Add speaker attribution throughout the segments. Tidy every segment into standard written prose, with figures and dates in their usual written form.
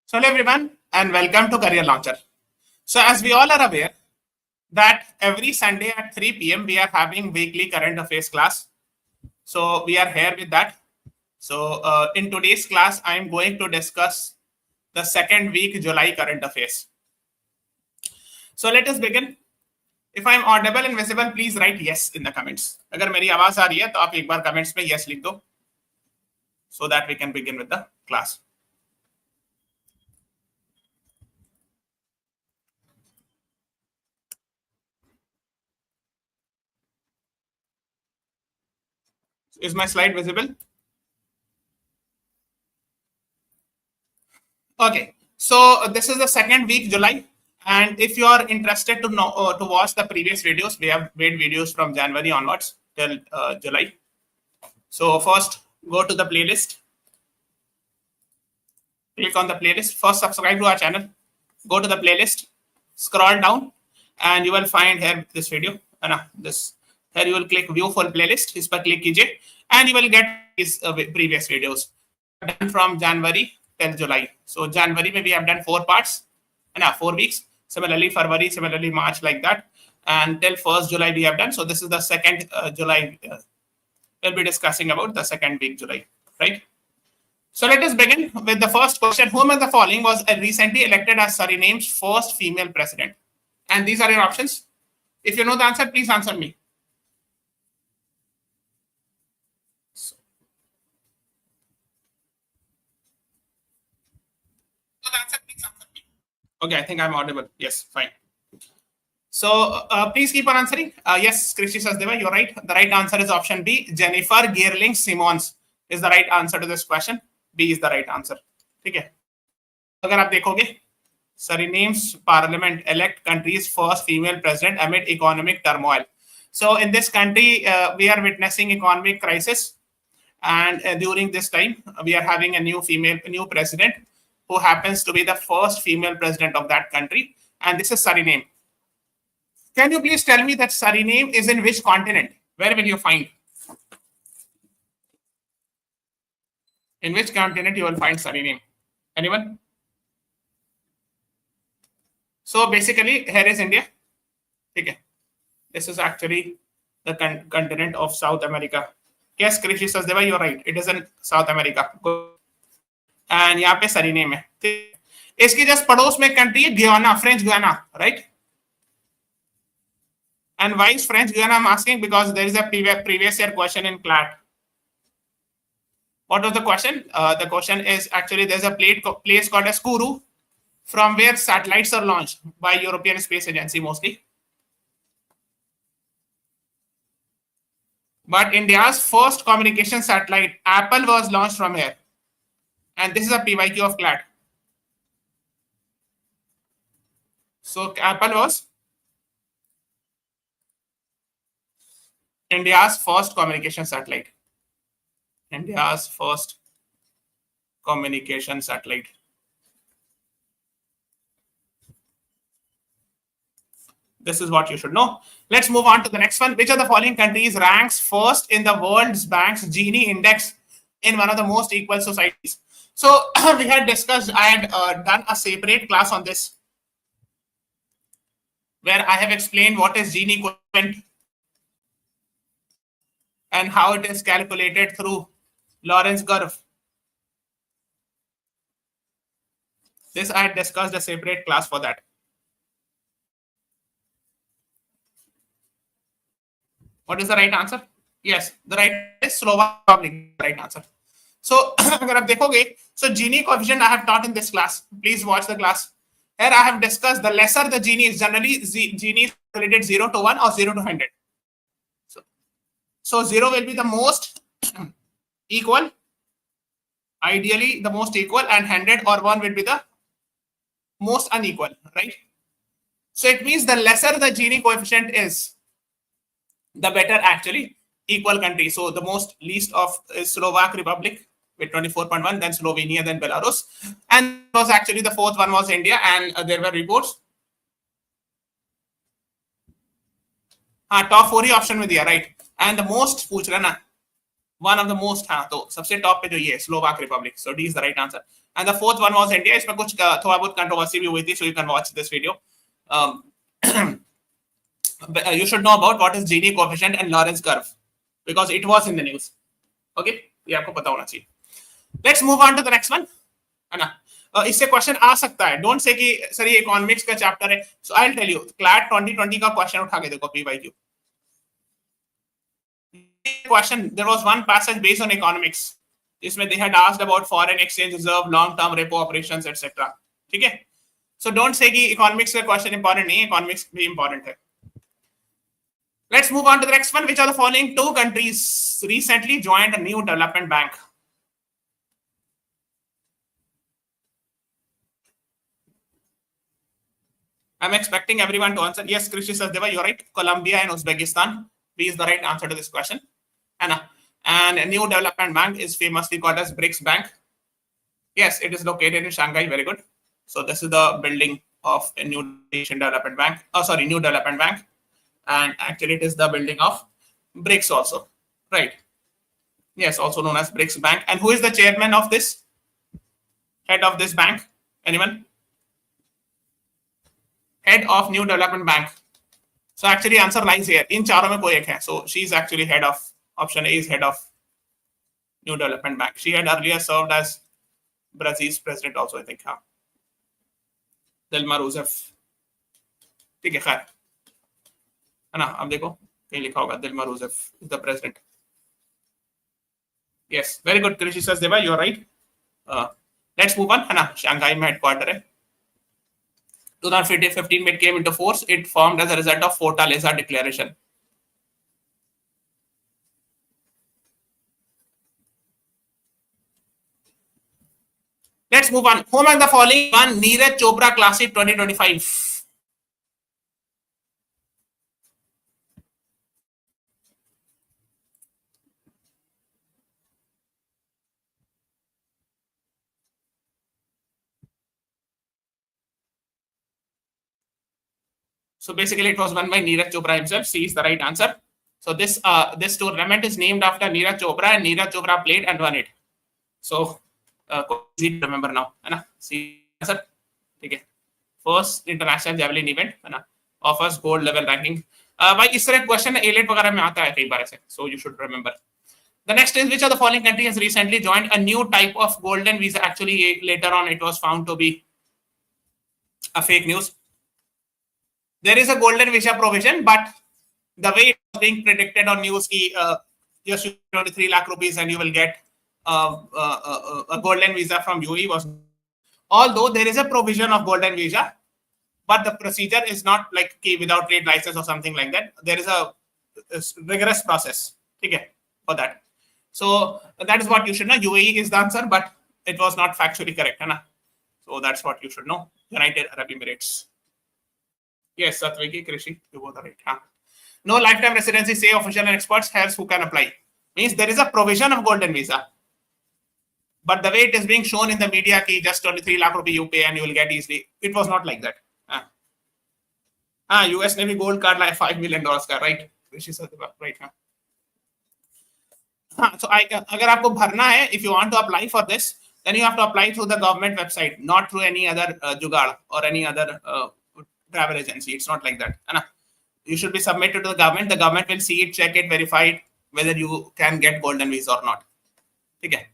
Speaker 1: So hello everyone and welcome to Career Launcher. So as we all are aware that every Sunday at 3 p.m. we are having weekly current affairs class. So we are here with that. So in today's class, I am going to discuss the second week July current affairs. So let us begin. If I am audible and visible, please write yes in the comments. अगर मेरी आवाज आ रही है तो आप एक बार comments में yes लिख दो so that we can begin with the class. Is my slide visible? Okay, so this is the second week July, and if you are interested to know to watch the previous videos, we have made videos from January onwards till July. So first, go to the playlist. Click on the playlist. First, subscribe to our channel. Go to the playlist. Scroll down, and you will find here this video. This here you will click View Full Playlist. इस पर click कीजिए, and you will get these previous videos done from January till July. So January we have done 4 parts, 4 weeks. Similarly, February, similarly March, like that. And till 1st July we have done. So this is the second July. We'll be discussing about the second week July, right? So let us begin with the first question. Whom in the following was recently elected as Suriname's first female president? And these are your options. If you know the answer, please answer me. Okay, I think I'm audible. Yes, fine. So please keep on answering. Yes, Krishi Sasdeva, you're right. The right answer is option B. Jennifer Geerling Simons is the right answer to this question. B is the right answer. ठीक है. अगर आप देखोगे, Suriname's parliament elect country's first female president amid economic turmoil. So in this country, we are witnessing economic crisis, and during this time, we are having a new president who happens to be the first female president of that country, and this is Suriname. Can you please tell me that Suriname is in which continent? Where will you find? In which continent you will find Suriname? Anyone? So basically, here is India. Okay. This is actually the continent of South America. Yes, Krishi Sasdeva, you're right. It is in South America. And यहाँ पे Suriname है. इसके just पड़ोस में country है Guyana, French Guyana, right? And why is French Guyana? I'm asking because there is a previous year question in CLAT. What was the question? The question is actually there's a place called as Kourou, from where satellites are launched by European Space Agency mostly. But India's first communication satellite, Apple, was launched from here. And this is a PYQ of CLAT. So Apple was India's first communication satellite. India's first communication satellite. This is what you should know. Let's move on to the next one. Which of the following countries ranks first in the World Bank's Gini Index in one of the most equal societies? So we had discussed, I had done a separate class on this, where I have explained what is Gini coefficient and how it is calculated through Lorentz curve. This I had discussed a separate class for that. What is the right answer? Yes, the right is Slovak Republic. Right answer. So, अगर आप देखोगे, so Gini coefficient I have taught in this class. Please watch the class. Here I have discussed the lesser the Gini is, generally Gini is related 0 to 1 or 0 to 100. So 0 will be the most equal, ideally the most equal, and 100 or 1 will be the most unequal, right? So it means the lesser the Gini coefficient is, the better actually equal country. So the most least of is Slovak Republic with 24.1, then Slovenia, then Belarus, and was actually the fourth one was India, and there were reports. Top 4 he option में दिया, right? And the most पूछ रहा ना, one of the most, हाँ तो सबसे top पे जो ये Slovak Republic. So D is the right answer. And the fourth one was India. इसमें कुछ थोड़ा बहुत कंट्रोवर्सी भी हुई थी. So you can watch this video. You should know about what is Gini coefficient and Lorentz curve because it was in the news. Okay, ये आपको पता होना चाहिए. Let's move on to the next one. है ना? इससे question आ सकता है. डोंट से कि सर ये इकोनॉमिक्स का चैप्टर है. So I will tell you CLAT 2020 का क्वेश्चन उठा के देखो PYQ. Question, there was one passage based on economics जिसमें they had asked about foreign exchange reserve, long term repo operations etc. ठीक है. So don't say कि economics का question important नहीं है. Economics भी important है. Let's move on to the next one. Which are the following two countries recently joined a new development bank? I'm expecting everyone to answer. Yes, Krishi Sachdeva, you're right. Colombia and Uzbekistan. B is the right answer to this question. And a new development bank is famously called as BRICS Bank. Yes, it is located in Shanghai. Very good. So this is the building of a new Asian development bank. New development bank. And actually it is the building of BRICS also. Right. Yes, also known as BRICS Bank. And who is the chairman of this? Head of this bank? Anyone? Head of New Development Bank. So actually answer lies here. In चारों में कोई एक है. So she is actually head of, option A is head of New Development Bank. She had earlier served as Brazil's president also, I think. हाँ. Dilma Rousseff. ठीक है खैर. है ना? अब देखो कहीं लिखा होगा Dilma Rousseff is the president. Yes, very good. Krishi Sachdeva, you are right. Let's move on. है ना? Shanghai में headquarter है. 2015 when it came into force, it formed as a result of Fortaleza Declaration. Let's move on. Who among the following won Neeraj Chopra Classic 2025? So basically, it was won by Neeraj Chopra himself. C is the right answer. So this tournament is named after Neeraj Chopra, and Neeraj Chopra played and won it. So easy to remember now, है ना? C answer. ठीक है. First international javelin event, है ना? Offers gold level ranking. भाई इस तरह question AILET वगैरह में आता है कई बार ऐसे. So you should remember. The next is which of the following country has recently joined a new type of golden visa? Actually, later on it was found to be a fake news. There is a golden visa provision, but the way it was being predicted on news, just 23 lakh rupees and you will get a golden visa from UAE was. Although there is a provision of golden visa, but the procedure is not like without trade license or something like that. There is a rigorous process, okay, for that. So that is what you should know. UAE is the answer, but it was not factually correct, है ना? So that's what you should know. United Arab Emirates. Yes, Satviki, Krishi, you both are right. Huh? No lifetime residency, say official and experts, helps who can apply. Means there is a provision of golden visa. But the way it is being shown in the media, ki just 23 lakh rupee you pay and you will get easily. It was not like that. US Navy gold card like $5 million का, right? Krishi Satviki, right? So अगर आपको भरना है, if you want to apply for this, then you have to apply through the government website, not through any other jugaad or any other travel agency. It's not like that. You should be submitted to the government. The government will see it, check it, verify it, whether you can get golden visa or not. Okay.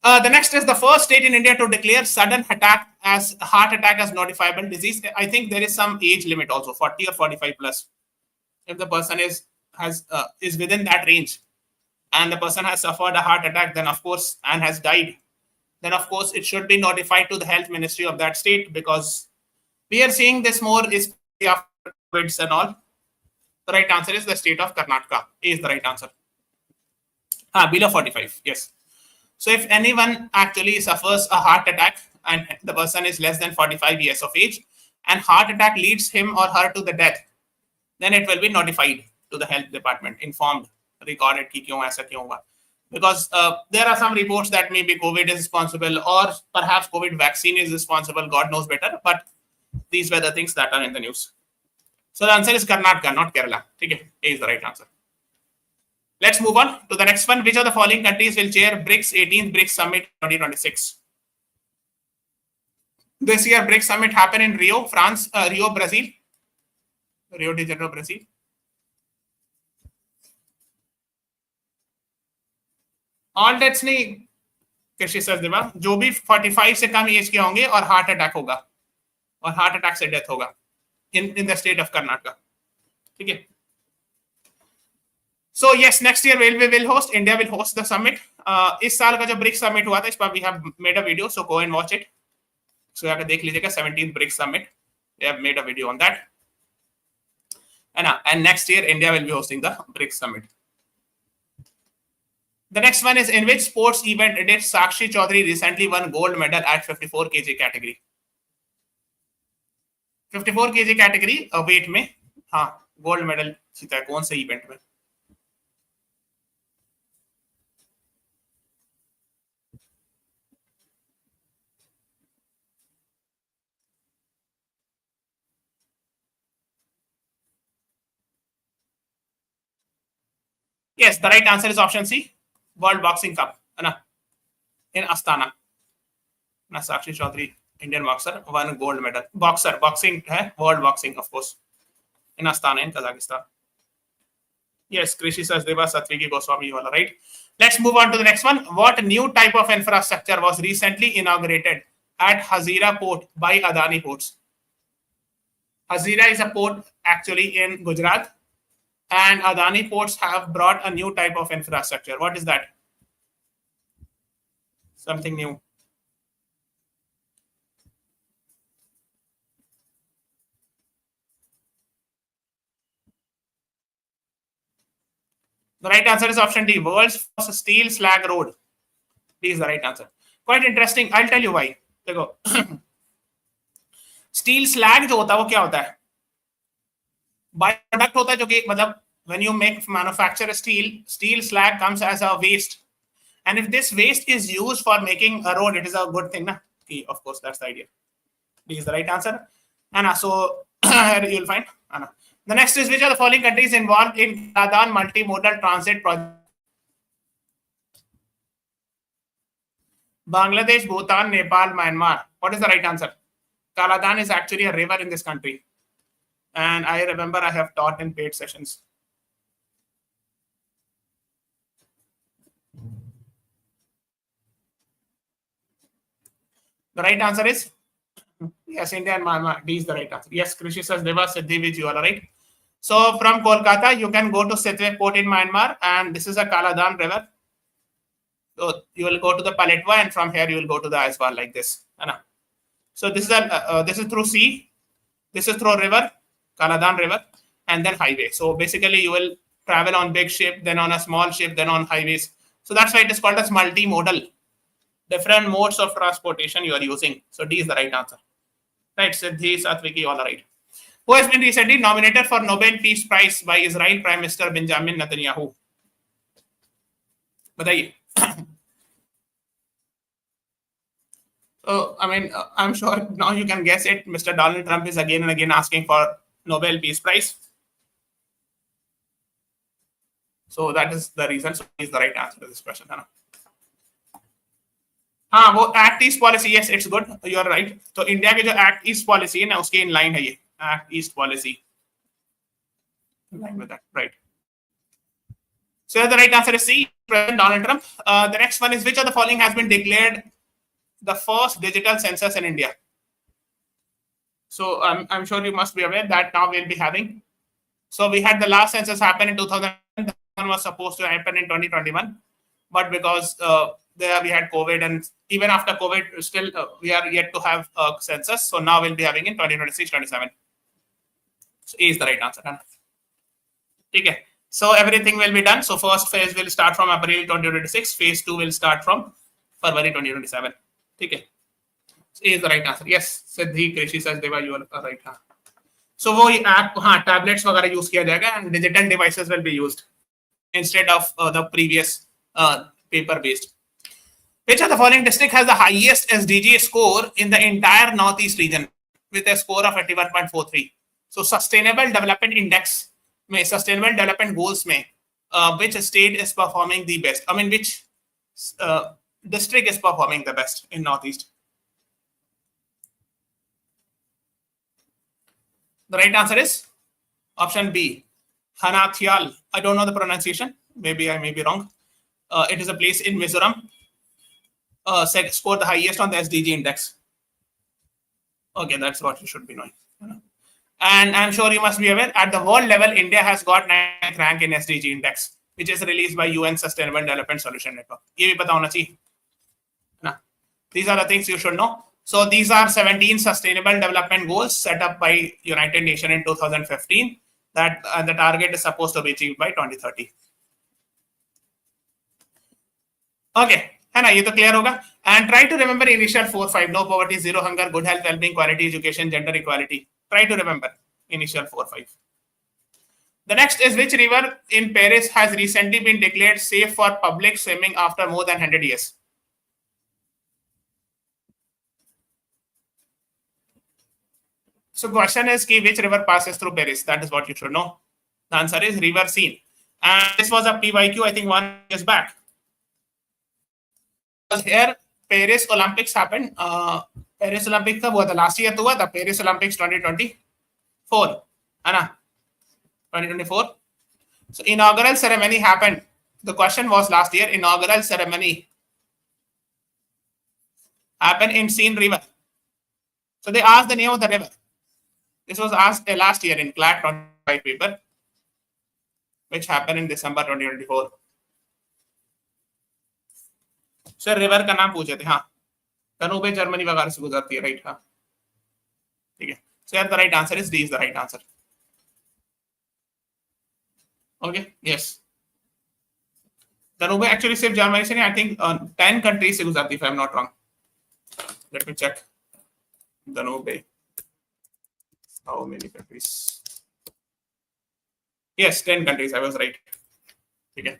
Speaker 1: The next is the first state in India to declare sudden heart attack as notifiable disease. I think there is some age limit also, 40 or 45 plus. If the person is within that range and the person has suffered a heart attack, then of course, and has died, then of course it should be notified to the health ministry of that state, because we are seeing this more is after COVID and all. The right answer is the state of Karnataka. A is the right answer. Below 45, yes. So if anyone actually suffers a heart attack and the person is less than 45 years of age and heart attack leads him or her to the death, then it will be notified to the health department, informed, recorded ki kyun aisa kyun hua. Because there are some reports that maybe COVID is responsible, or perhaps COVID vaccine is responsible, God knows better, but these were the things that are in the news. So the answer is Karnataka, not Kerala. Okay, A is the right answer. Let's move on to the next one. Which of the following countries will chair BRICS 18th BRICS Summit 2026? This year BRICS Summit happened in Rio, France, Rio, Brazil, Rio de Janeiro, Brazil. All deaths नहीं कृषि sir देवा, जो भी 45 से कम as के होंगे और heart attack होगा और हार्ट अटैक से डेथ होगा in the state of Karnataka. ठीक है. So yes, next year we will host, India will host the summit. इस साल का जो ब्रिक्स समिट हुआ था, इस पर we have made a video, so go and watch it. So यहाँ देख लीजिएगा 17th BRICS summit. We have made a video on that. And next year India will be hosting the BRICS summit. The next one is, in which sports event did Sakshi Chaudhary recently won gold medal at 54 kg category? 54 kg category weight में हाँ gold medal जीता है. कौन से event में? Yes, the right answer is option C, World Boxing Cup, है ना, in Astana. ना Sakshi Chaudhary Indian boxer won gold medal. Boxer boxing है, world boxing of course, in Astana in Kazakhstan. Yes, Krishi Sachdeva, Satviki Goswami wala, right? Let's move on to the next one. What new type of infrastructure was recently inaugurated at Hazira Port by Adani Ports? Hazira is a port actually in Gujarat, and Adani Ports have brought a new type of infrastructure. What is that? Something new. The right answer is option D, world's first steel slag road. D is the right answer. Quite interesting. I'll tell you why. देखो steel slag जो होता है वो क्या होता है? By product होता है जो कि मतलब when you make manufacture steel slag comes as a waste, and if this waste is used for making a road, it is a good thing, na? Of course, that's the idea. D is the right answer. Anna, so you'll find Anna. The next is, which are the following countries involved in Kaladan multimodal transit project? Bangladesh, Bhutan, Nepal, Myanmar. What is the right answer? Kaladan is actually a river in this country, and I remember I have taught in paid sessions. The right answer is yes, India and Myanmar. D is the right answer. Yes, Krishi Sachdeva, Siddhi, which you are right. So from Kolkata, you can go to Sitwe port in Myanmar, and this is a Kaladan river. So you will go to the Paletwa, and from here you will go to the Aiswal like this. So this is through sea, this is through river, Kaladan river, and then highway. So basically you will travel on big ship, then on a small ship, then on highways. So that's why it is called as multimodal. Different modes of transportation you are using. So D is the right answer. Right, Siddhi, Satviki, all right. Who has been recently nominated for Nobel Peace Prize by Israel Prime Minister Benjamin Netanyahu? बताइए. So, I mean, I'm sure now you can guess it. Mr. Donald Trump is again and again asking for Nobel Peace Prize. So that is the reason. So is the right answer to this question. हाँ, वो Act East Policy, yes, it's good. You are right. तो India के जो Act East Policy है ना, उसके in line है ये Act East Policy. In line with that, right? So the right answer is C, President Donald Trump. The next one is, which of the following has been declared the first digital census in India? So I'm sure you must be aware that now we'll be having. So we had the last census happen in 2000. The one was supposed to happen in 2021, but because there we had COVID, and even after COVID, still we are yet to have a census. So now we'll be having in 2026-27. So A is the right answer. Okay. So everything will be done. So first phase will start from April 2026. Phase 2 will start from February 2027. Okay. So A is the right answer. Yes. Siddhi, Krishi, Sachdeva, you are right. So वो app, हाँ, tablets वगैरह use किया जाएगा, and digital devices will be used instead of the previous paper-based. Which of the following district has the highest SDG score in the entire Northeast region with a score of 81.43? So Sustainable Development Index में, Sustainable Development Goals में which state is performing the best? I mean, which district is performing the best in Northeast? The right answer is option B, Hanathial. I don't know the pronunciation. Maybe I may be wrong. It is a place in Mizoram. Scored the highest on the SDG index. Okay, that's what you should be knowing. And I'm sure you must be aware, at the world level, India has got 9th rank in SDG index, which is released by UN Sustainable Development Solution Network. ये भी पता होना चाहिए. These are the things you should know. So these are 17 sustainable development goals set up by United Nations in 2015 that the target is supposed to be achieved by 2030. Okay, है ना, ये तो clear होगा. And try to remember initial 4-5: no poverty, zero hunger, good health, well-being, quality education, gender equality. Try to remember initial 4-5. The next is, which river in Paris has recently been declared safe for public swimming after more than 100 years? So question is, which river passes through Paris? That is what you should know. The answer is River Seine. And this was a PYQ, I think 1 year back. Here, Paris Olympics happened. Paris Olympics था, वो था last year तो हुआ था, Paris Olympics 2024, है ना, 2024. So inaugural ceremony happened. The question was last year, inaugural ceremony happened in Seine River. So they asked the name of the river. This was asked last year in CLAT 25 paper, which happened in December 2024. Sir river का नाम पूछे थे. हाँ, Danube Germany वगैरह से गुजरती है, right. हाँ, ठीक है. So यार, the right answer is D is the right answer. Okay, yes. Danube actually सिर्फ जर्मनी से नहीं, I think 10 countries से गुजरती है, if I'm not wrong. Let me check. Danube. How many countries? Yes, 10 countries. I was right. ठीक है.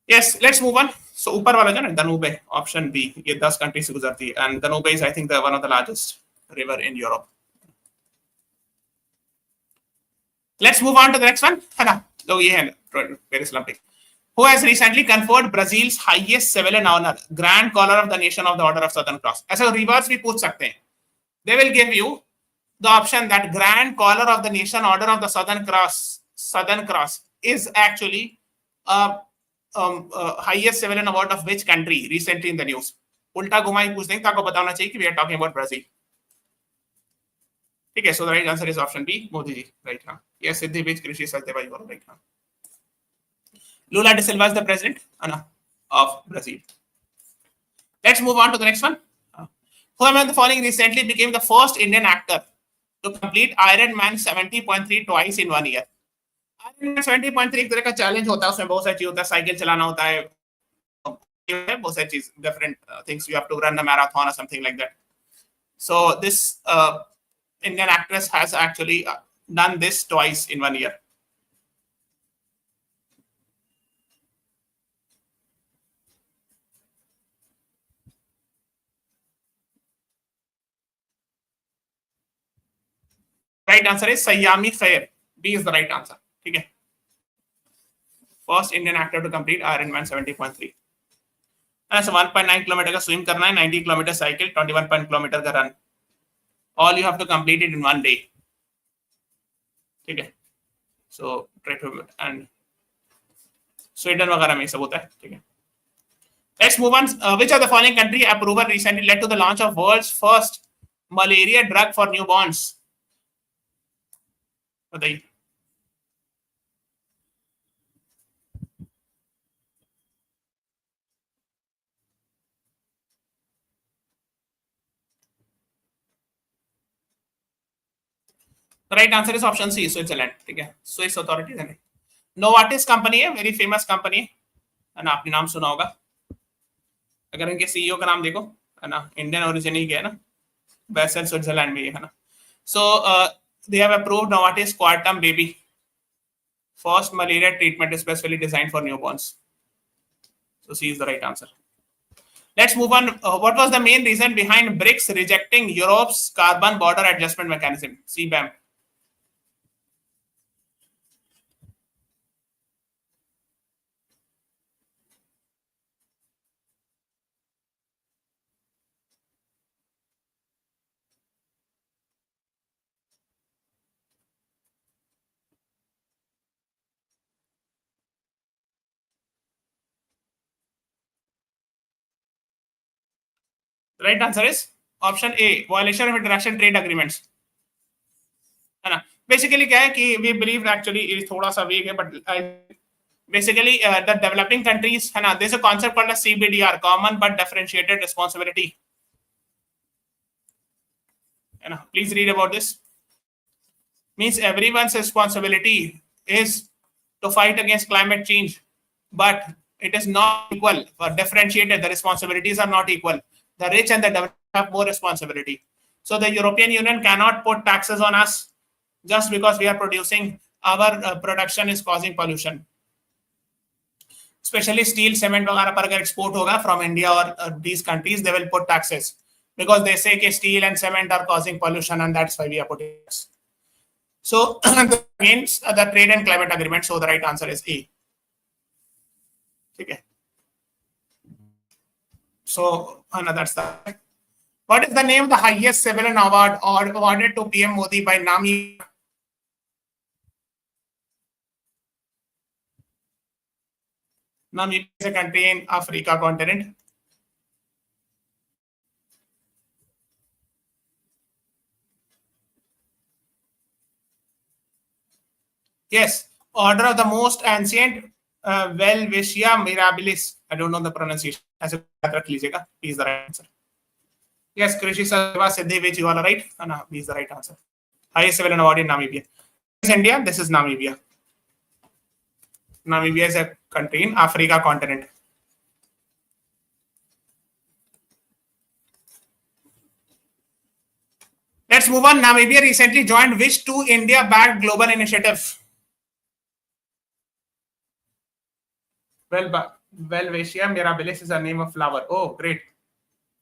Speaker 1: Yes, let's move on. So ऊपर वाला जो ना, Danube, option B, ये 10 countries से गुजरती है, and Danube is, I think, one of the largest river in Europe. Let's move on to the next one, है ना. तो ये है Paris Olympic. Who has recently conferred Brazil's highest civilian honor, Grand Collar of the Nation of the Order of Southern Cross? ऐसा reverse भी पूछ सकते हैं. They will give you the option that Grand Collar of the Nation Order of the Southern Cross is actually highest civilian award of which country recently in the news. उल्टा घुमा ही पूछ देंगे, आपको पता होना चाहिए कि we are talking about Brazil. ठीक है. So the right answer is option B, Modi ji. Right. हाँ. Yes, Siddhi Vij Krishi Satyabhai, you are right. हाँ. Lula da Silva is the president of Brazil. Let's move on to the next one. Who among the following recently became the first Indian actor to complete Ironman 70.3 twice in 1 year? Ironman 70.3 एक तरह का challenge होता है, उसमें बहुत सारी चीज होता है, साइकिल चलाना होता है, बहुत सारी चीज, different things. You have to run a marathon or something like that. So this Indian actress has actually done this twice in 1 year. Right answer is Sayyami Khair. B is the right answer. ठीक है. First Indian actor to complete Ironman 70.3. ऐसा 1.9 kilometre का swim करना है, 90 kilometre cycle, 21 kilometre का run. All you have to complete it in 1 day. ठीक है. So try to, and Sweden वगैरह में सब होता है. ठीक है. Let's move on. Which of the following country approval recently led to the launch of world's first malaria drug for newborns? बताइए. The right answer is option C, Switzerland. ठीक है. Swiss authorities है. Novartis कंपनी है, very famous company है ना, आपने नाम सुना होगा. अगर इनके सीईओ का नाम देखो, है ना, इंडियन ओरिजिन ही है ना, बेसल स्विट्जरलैंड में है ना. So they have approved Novartis Quartum Baby, first malaria treatment specifically designed for newborns. So C is the right answer. Let's move on. What was the main reason behind BRICS rejecting Europe's carbon border adjustment mechanism, CBAM? Right answer is option A, violation of international trade agreements, है ना. Basically क्या है कि we believe actually ये थोड़ा सा week है, but basically the developing countries, है ना, there's a concept called as CBDR, common but differentiated responsibility, है ना. Please read about this. Means everyone's responsibility is to fight against climate change, but it is not equal or differentiated. The responsibilities are not equal. The rich and the developed have more responsibility. So the European Union cannot put taxes on us just because we are producing, our production is causing pollution. Especially steel, cement वगैरह पर अगर export होगा from India or these countries, they will put taxes because they say कि steel and cement are causing pollution and that's why we are putting tax. So against the trade and climate agreement, so the right answer is A. ठीक है. So that's that. What is the name of the highest civilian award awarded to PM Modi by Namibia? Namibia is a country in Africa continent. Yes, order of the most ancient Welwitschia mirabilis. I don't know the pronunciation. ऐसे याद रख लीजिएगा. He is the right answer. Yes, Krishi Sarva Siddhivichiwala, right? No, he is the right answer. Highest civilian award in Namibia. This is India. This is Namibia. Namibia is a country in Africa continent. Let's move on. Namibia recently joined which two India-backed global initiative? Welwitschia mirabilis is the name of flower. Oh, great.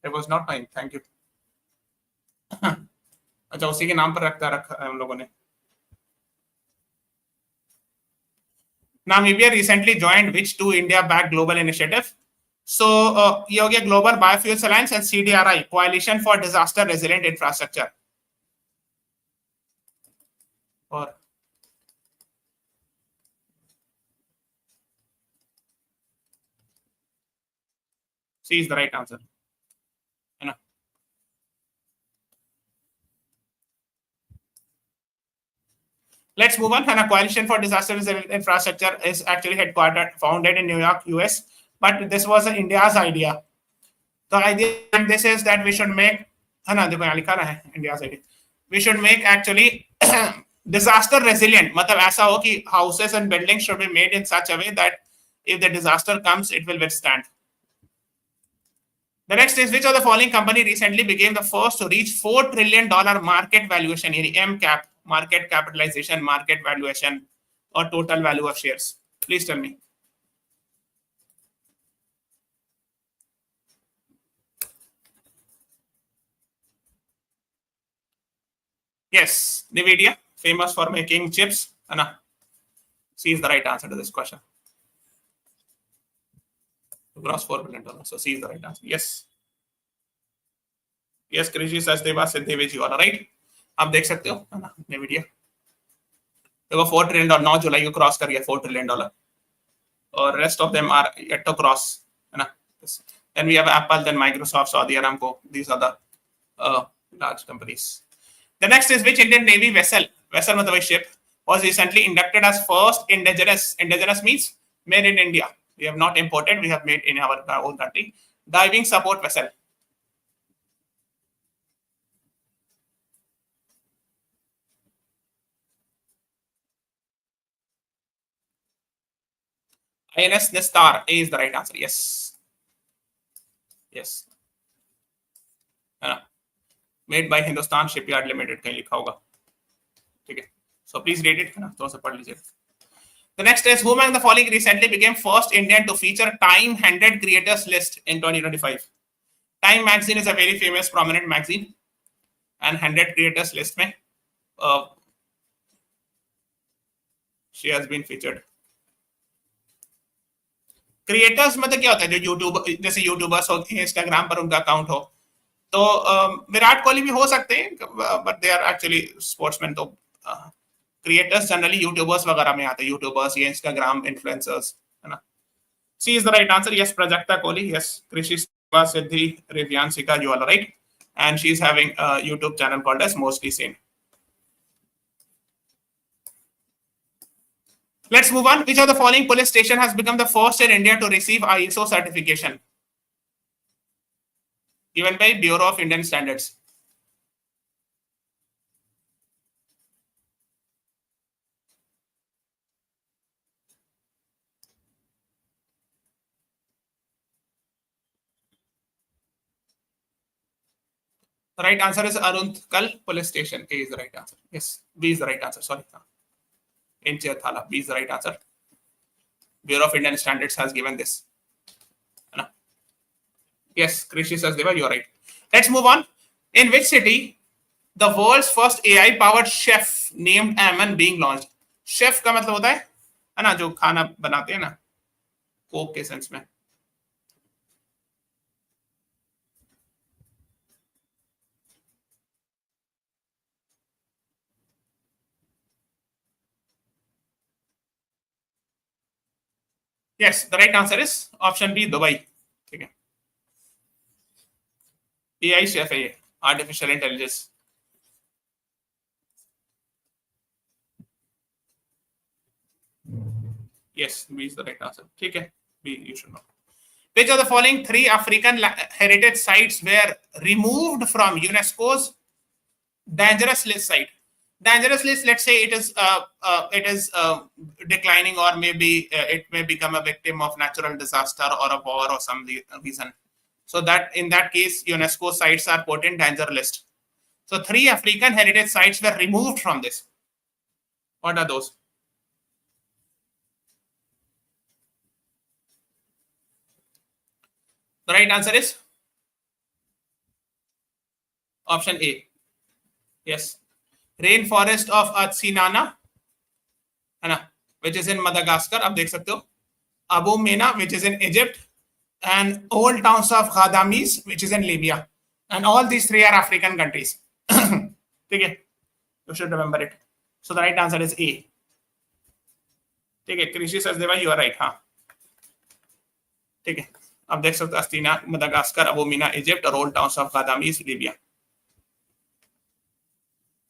Speaker 1: It was not mine. Thank you. अच्छा, उसी के नाम पर रखा है हम लोगों ने. Namibia recently joined which two India-backed global initiative? So, ये हो गया Global Biofuels Alliance and CDRI, Coalition for Disaster Resilient Infrastructure. और C is the right answer. है ना? Let's move on. And a Coalition for Disaster Resilient Infrastructure is actually founded in New York, US, but this was India's idea. The idea behind this is that we should make, है ना, देखो यहाँ लिखा रहा है India's idea. We should make actually disaster resilient. मतलब ऐसा हो कि houses and buildings should be made in such a way that if the disaster comes, it will withstand. The next is, which of the following company recently became the first to reach $4 trillion market valuation, MCAP, market capitalization, market valuation, or total value of shares? Please tell me. Yes, NVIDIA, famous for making chips. Anna, C is the right answer to this question. Gross $4 billion. So C is the right answer. Yes. Yes, Krishi Sachdeva Siddhivichiwala, right? आप देख सकते हो, है ना, NVIDIA. देखो $4 trillion 9 जुलाई को cross कर गया $4 trillion, और rest of them are yet to cross, है ना. Then we have Apple, then Microsoft, Saudi Aramco. These are the large companies. The next is, which Indian Navy vessel मतलब ship, was recently inducted as first indigenous means made in India. We have not imported, we have made in our own country. Diving support vessel. INS Nistar, A is the right answer. Yes. Yes. Made by Hindustan Shipyard Limited कहीं लिखा होगा. ठीक है. So please read it, है ना, थोड़ा सा पढ़ लीजिए. The next is, who among the following recently became first Indian to feature Time 100 Creators List in 2025? Time magazine is a very famous, prominent magazine, and 100 Creators List में she has been featured. Creators मतलब क्या होता है? जो YouTube, जैसे YouTubers हो, Instagram पर उनका अकाउंट हो, तो विराट कोहली भी हो सकते हैं, but they are actually sportsman. तो क्रिएटर्स जनरली यूट्यूबर्स वगैरह में आते हैं, यूट्यूबर्स या इंस्टाग्राम इन्फ्लुएंसर्स, है ना. She is the right answer. Yes, Prajakta Koli. Yes, कृषि Siddhi Revyansika, you are right. And she's having a YouTube channel called as Mostly Sane. Let's move on. Which of the following police station has become the first in India to receive ISO certification? Given by Bureau of Indian Standards. The right answer is Aruntkal Police Station. A is the right answer. Yes, B is the right answer. Sorry. In Chairthala, B is the right answer. Bureau of Indian Standards has given this. Yes, Krishi Sasdeva, you are right. Let's move on. In which city the world's first AI-powered chef named Aman being launched? Chef का मतलब होता है ना, जो खाना बनाते हैं ना, कोक के सेंस में. Yes, the right answer is option B, Dubai. ठीक है. AI chef है ये, artificial intelligence. Yes, B is the right answer. ठीक है, B you should know. Which of the following three African heritage sites were removed from UNESCO's dangerous list site? Dangerous list, let's say it is declining, or maybe it may become a victim of natural disaster or a war or some reason. So that in that case, UNESCO sites are put in danger list. So three African heritage sites were removed from this. What are those? The right answer is option A. Yes. Rainforest of Atsinana, है ना, which is in Madagascar. आप देख सकते हो. Abu Mena, which is in Egypt, and old towns of Ghadames, which is in Libya. And all these three are African countries. ठीक है. You should remember it. So the right answer is A. ठीक है. Krishi Sasdeva, you are right. हाँ. ठीक है. आप देख सकते हो अस्तीना, मदागास्कर, अबू मीना, इजिप्ट, और old towns of Ghadames, Libya.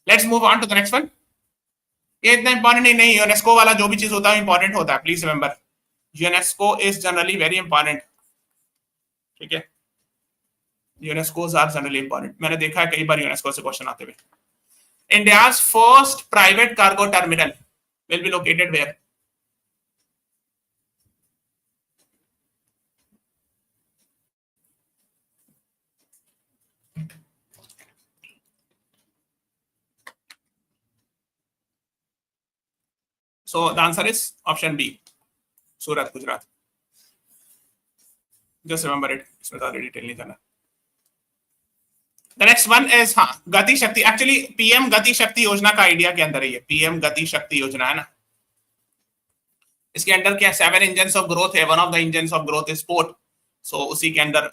Speaker 1: Let's move on to the next one. ये इतना इंपॉर्टेंट नहीं, यूनेस्को वाला जो भी चीज होता है इंपॉर्टेंट होता है. Please remember, UNESCO is generally very important. ठीक है, यूनेस्कोज आर जनरली इंपॉर्टेंट. मैंने देखा है कई बार यूनेस्को से क्वेश्चन आते हुए. India's first private cargo terminal will be located where? So the answer is option B, Surat, Gujarat. Just remember it. इसमें ज़्यादा डिटेल नहीं जाना. The next one is गति शक्ति. Actually PM गति शक्ति योजना का आइडिया के अंदर है ये. PM गति शक्ति योजना है ना. इसके अंदर क्या 7 इंजन्स ऑफ ग्रोथ है. One of the engines of growth is port. So उसी के अंदर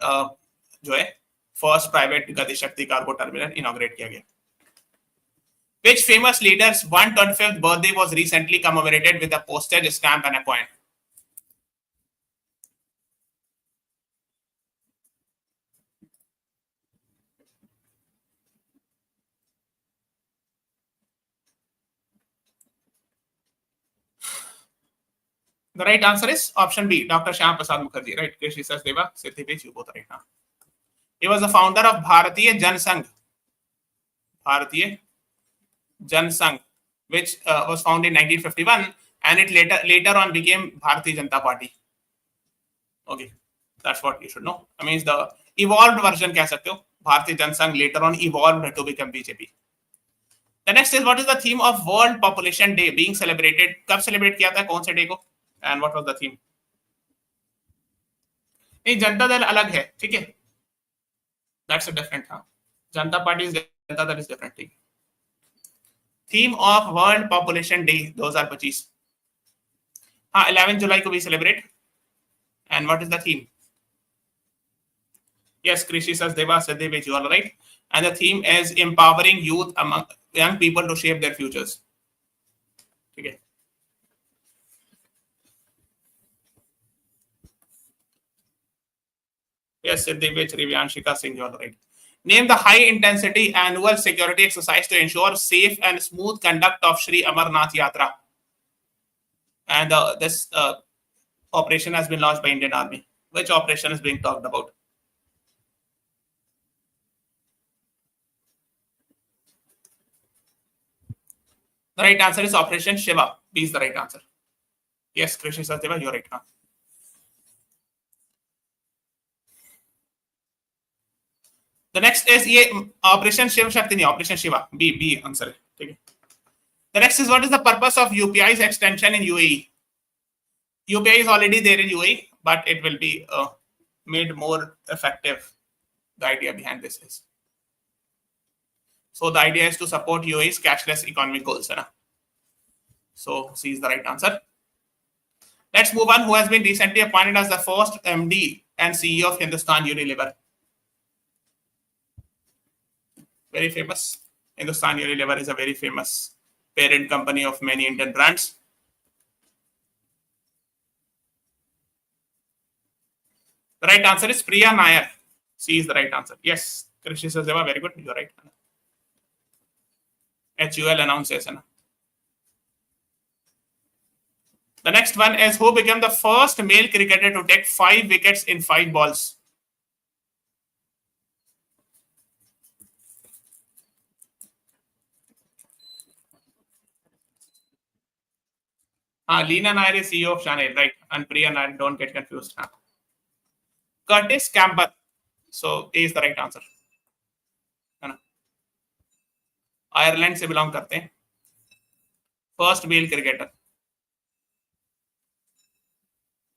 Speaker 1: जो है फर्स्ट प्राइवेट गति शक्ति कार्गो टर्मिनल इनॉग्रेट किया गया. Which famous leader's 125th birthday was recently commemorated with a postage stamp and a coin? The right answer is option B, Dr. Shyam Prasad Mukherjee. Right, Krishi Sasdeva, Siddhi Page, you both right now. He was the founder of Bharatiya Jan Sangh. Bharatiya Jan Sangh, which was founded in 1951, and it later on became Bharatiya Janata Party. Okay, that's what you should know. I mean, the evolved version कह सकते हो. Bharatiya Jan Sangh later on evolved to become BJP. The next is, what is the theme of World Population Day being celebrated? कब celebrate किया था, कौन से day को? And what was the theme? नहीं, जनता दल अलग है, ठीक है. That's a different. हाँ, जनता party Janata Dal is different. ठीक. Theme of World Population Day 2025. हाँ, 11 जुलाई को भी celebrate. And what is the theme? Yes, Krishi Sasdeva, Siddhi, you are right. And the theme is empowering youth among young people to shape their futures. ठीक है. Yes, Siddhi, Rivyanshika Singh, you're right. Name the high intensity annual security exercise to ensure safe and smooth conduct of Sri Amarnath Yatra. And this operation has been launched by Indian Army. Which operation is being talked about? The right answer is Operation Shiva. B is the right answer. Yes, Krishi Sachdeva, you're right. The next is Operation Shiva Shakti, Operation Shiva. B answer. Okay. The next is, what is the purpose of UPI's extension in UAE? UPI is already there in UAE, but it will be made more effective. The idea behind this is. So the idea is to support UAE's cashless economic goals. So C is the right answer. Let's move on. Who has been recently appointed as the first MD and CEO of Hindustan Unilever? Very famous. Hindustan Unilever is a very famous parent company of many Indian brands. The right answer is Priya Nair. C is the right answer. Yes, Krishi Sachdeva, very good. You're right. HUL announces. The next one is, who became the first male cricketer to take 5 wickets in 5 balls? Leena Nair is CEO of Chanel, right? And Priya Nair, don't get confused. Curtis Campbell. So A is the right answer. Ireland से belong करते हैं. First male cricketer.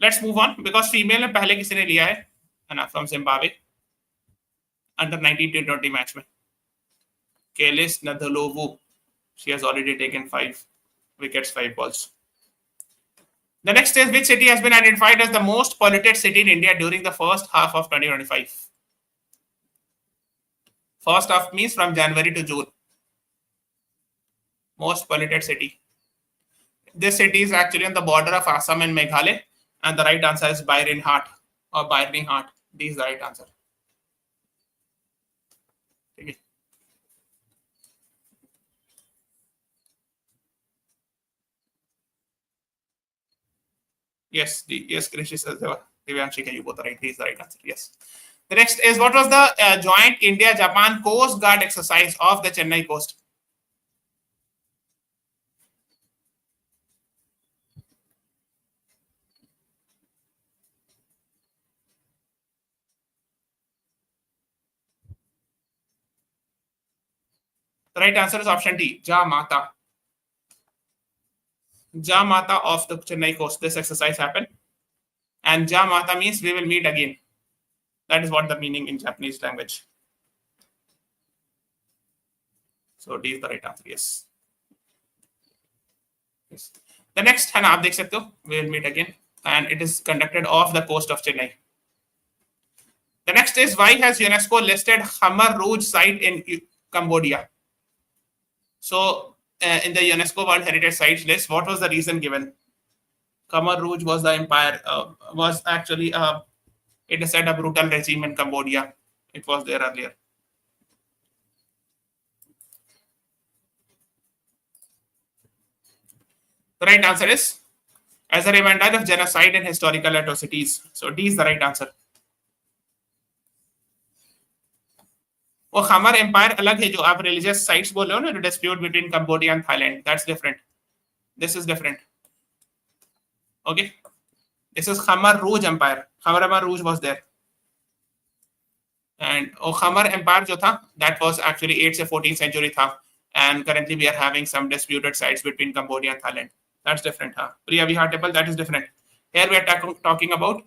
Speaker 1: Let's move on because female में पहले किसी ने लिया है ना, from Zimbabwe under 19 T20 match में. Kelis Ndlovu, she has already taken 5 wickets, 5 balls. The next is, which city has been identified as the most polluted city in India during the first half of 2025? First half means from January to June. Most polluted city. This city is actually on the border of Assam and Meghalaya, and the right answer is Birmingham or Birmingham. D is the right answer. Okay. Yes, yes, Krishi Sachdeva, Divyanshika, you both are right. D is the right answer. Yes. The next is, what was the joint India-Japan Coast Guard exercise off the Chennai coast? The right answer is option D, Jamata. Jamata off the Chennai coast. This exercise happened. And Jamata means we will meet again. That is what the meaning in Japanese language. So D is the right answer. Yes. Yes. The next, है ना, आप देख सकते हो, we will meet again, and it is conducted off the coast of Chennai. The next is, why has UNESCO listed Khmer Rouge site in Cambodia? So in the UNESCO World Heritage Sites list, what was the reason given? Khmer Rouge was the empire, was actually, it is said, a brutal regime in Cambodia. It was there earlier. The right answer is, as a reminder of genocide and historical atrocities. So D is the right answer. वो Khmer empire अलग है, जो आप religious sites बोल रहे हो ना, dispute between Cambodia and Thailand, that's different. This is different. Okay, this is Khmer Rouge empire. Khmer Rouge was there, and वो खमर एम्पायर जो था, दैट वाज एक्चुअली 8 से 14th century था, and currently we are having some disputed sites between Cambodia and Thailand. That's different. Priya Vihar Temple, that is different. Here we are talking about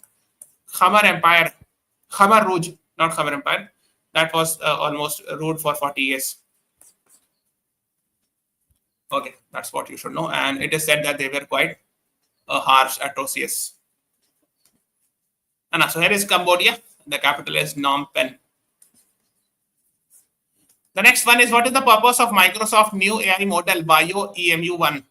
Speaker 1: Khmer Empire, Khmer Rouge, not Khmer Empire. That was almost ruled for 40 years. Okay, that's what you should know. And it is said that they were quite harsh, atrocious. And so here is Cambodia. The capital is Phnom Penh. The next one is, what is the purpose of Microsoft new AI model Bio EMU1?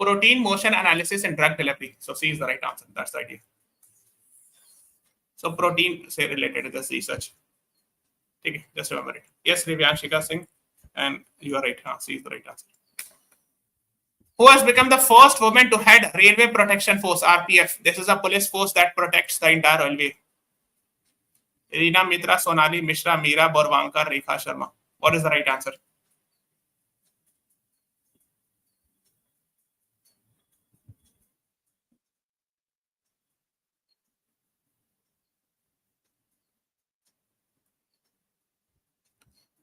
Speaker 1: protein motion analysis and drug delivery. So C is the right answer. That's the idea. So protein say related to this research. Okay, just remember it. Yes, Divyanshika Singh, and you are right. C is the right answer. Who has become the first woman to head Railway Protection Force, RPF? This is a police force that protects the entire railway. Reena Mitra, Sonali Mishra, Meera Borwankar, Rekha Sharma. What is the right answer?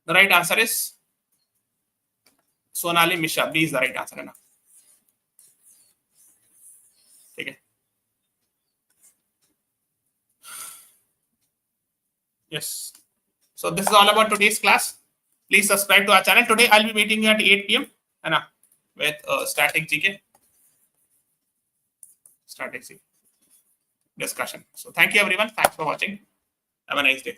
Speaker 1: The right answer is Sonali Mishra. B is the right answer. Okay. Yes. So this is all about today's class. Please subscribe to our channel. Today I'll be meeting you at 8 p.m. with static GK. Static GK discussion. So thank you everyone. Thanks for watching. Have a nice day.